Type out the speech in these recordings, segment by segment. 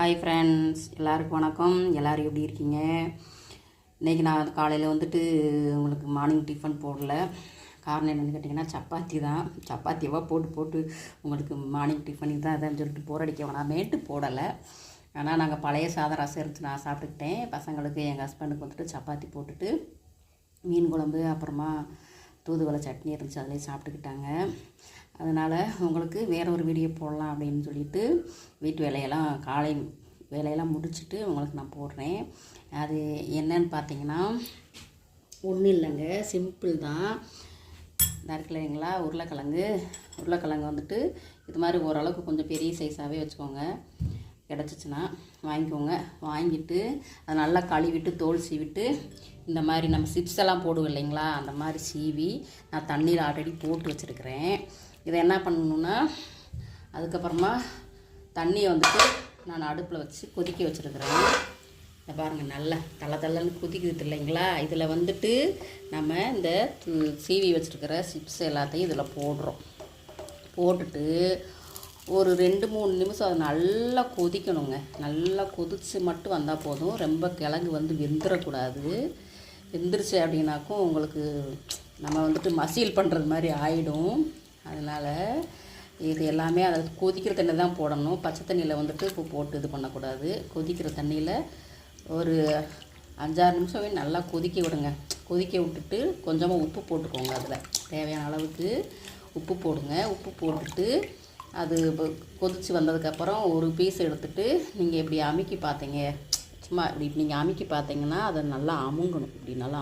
Hi friends, எல்லாருக்கும் வணக்கம். எல்லோரும் எப்படி இருக்கீங்க? இன்றைக்கி நான் காலையில் வந்துட்டு உங்களுக்கு மார்னிங் டிஃபன் போடல. காரணம் என்னென்னு கேட்டிங்கன்னா, சப்பாத்தி தான். சப்பாத்தியவாக போட்டு போட்டு உங்களுக்கு மார்னிங் டிஃபன் இதான் அதான் சொல்லிட்டு போர் அடிக்க வேணாமேட்டு போடலை. ஆனால் நாங்கள் பழைய சாதம் ரசம் இருந்துச்சு, நான் சாப்பிட்டுக்கிட்டேன். பசங்களுக்கு எங்கள் ஹஸ்பண்டுக்கு வந்துட்டு சப்பாத்தி போட்டுட்டு மீன் குழம்பு அப்புறமா தூதுவளை சட்னி இருந்துச்சு, அதிலே சாப்பிட்டுக்கிட்டாங்க. அதனால் உங்களுக்கு வேறு ஒரு வீடியோ போடலாம் அப்படின்னு சொல்லிட்டு வீட்டு காலை வேலையெல்லாம் முடிச்சுட்டு உங்களுக்கு நான் போடுறேன். அது என்னன்னு பார்த்தீங்கன்னா ஒன்றும் இல்லைங்க, சிம்பிள் தான். இருக்குல்லைங்களா, உருளைக்கிழங்கு வந்துட்டு இது மாதிரி ஓரளவுக்கு கொஞ்சம் பெரிய சைஸாகவே வச்சுக்கோங்க. கிடச்சிச்சின்னா வாங்கிக்கோங்க. வாங்கிட்டு அதை நல்லா கழுவிட்டு தோல் சீவிட்டு இந்த மாதிரி நம்ம சிப்ஸ் எல்லாம் போடுவோம் இல்லைங்களா, அந்த மாதிரி சீவி நான் தண்ணீர் ஆல்ரெடி போட்டு வச்சுருக்கிறேன். இதை என்ன பண்ணணுன்னா, அதுக்கப்புறமா தண்ணியை வந்துட்டு நான் அடுப்பில் வச்சு கொதிக்க வச்சுருக்கிறேன். இதை பாருங்கள், நல்லா தள்ளன்னு கொதிக்குது இல்லைங்களா. இதில் வந்துட்டு நம்ம இந்த சீவி வச்சுருக்கிற சிப்ஸ் எல்லாத்தையும் இதில் போட்டுட்டு ஒரு 2-3 நிமிஷம் அதை நல்லா கொதிக்கணுங்க. நல்லா கொதித்து மட்டும் வந்தால் போதும். ரொம்ப கிழங்கு வெந்துடக்கூடாது. வெந்துருச்சு அப்படின்னாக்கும் உங்களுக்கு நம்ம வந்துட்டு மசீல் பண்ணுறது மாதிரி ஆகிடும். அதனால் இது எல்லாமே அதை கொதிக்கிற தண்ணி தான் போடணும். பச்சை தண்ணியில் வந்துட்டு இப்போ போட்டு இது பண்ணக்கூடாது. கொதிக்கிற தண்ணியில் ஒரு 5-6 நிமிஷமே நல்லா கொதிக்க விடுங்க. கொதிக்க விட்டுட்டு கொஞ்சமாக உப்பு போட்டுக்கோங்க. அதில் தேவையான அளவுக்கு உப்பு போடுங்க. உப்பு போட்டுட்டு அது கொதித்து வந்ததுக்கப்புறம் ஒரு பீஸ் எடுத்துகிட்டு நீங்கள் இப்படி அமுக்கி பார்த்தீங்க, சும்மா இப்படி நீங்கள் அமுக்கி பார்த்தீங்கன்னா அதை நல்லா அமுங்கணும். இப்படி நல்லா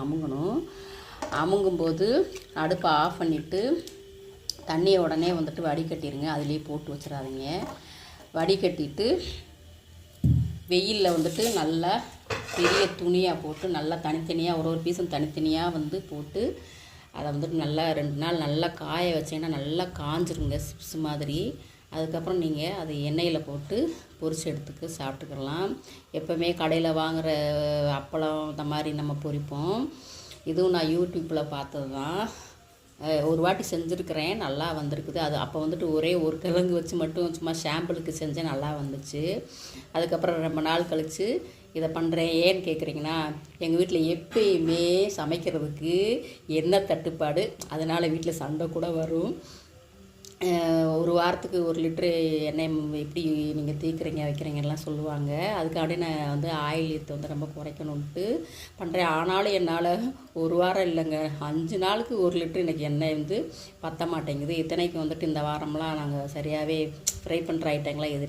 அமுங்கும்போது அடுப்பை ஆஃப் பண்ணிவிட்டு தண்ணியை உடனே வந்துட்டு வடிகட்டிடுங்க. அதிலே போட்டு வச்சிடாதீங்க. வடிகட்டிட்டு வெயிலில் வந்துட்டு நல்லா பெரிய துணியாக போட்டு நல்லா தனித்தனியாக ஒரு பீஸும் தனித்தனியாக போட்டு அதை வந்துட்டு நல்லா 2 நாள் நல்லா காய வச்சிங்கன்னா நல்லா காஞ்சிருங்க சிப்ஸ் மாதிரி. அதுக்கப்புறம் நீங்கள் அதை எண்ணெயில் போட்டு பொரிச்சு எடுத்துக்க சாப்பிட்டுக்கலாம். எப்போவுமே கடையில் வாங்குகிற அப்பளம் இந்த மாதிரி நம்ம பொரிப்போம். இதுவும் நான் யூடியூப்பில் பார்த்தது தான். ஒரு வாட்டி செஞ்சுருக்கிறேன், நல்லா வந்திருக்குது. அது அப்போ வந்துட்டு ஒரே ஒரு கிழங்கு வச்சு மட்டும் சும்மா ஷாம்பிளுக்கு செஞ்சேன், நல்லா வந்துச்சு. அதுக்கப்புறம் ரொம்ப நாள் கழித்து இதை பண்ணுறேன். ஏன்னு கேட்குறீங்கன்னா, எங்கள் வீட்டில் எப்பயுமே சமைக்கிறதுக்கு எண்ணெய் தட்டுப்பாடு. அதனால் வீட்டில் சண்டை கூட வரும். ஒரு வாரத்துக்கு 1 லிட்ரு எண்ணெய் எப்படி நீங்கள் வைக்கிறீங்கலாம் சொல்லுவாங்க. அதுக்காண்டி நான் ஆயில் ரொம்ப குறைக்கணுன்ட்டு பண்ணுறேன். ஆனாலும் என்னால் ஒரு வாரம் இல்லைங்க, 5 நாளுக்கு 1 லிட்ரு எனக்கு எண்ணெய் பற்ற மாட்டேங்குது. இத்தனைக்கு இந்த வாரம்லாம் நாங்கள் சரியாகவே ஃப்ரை பண்ணுற ஐட்டங்களாம் எதுவுமே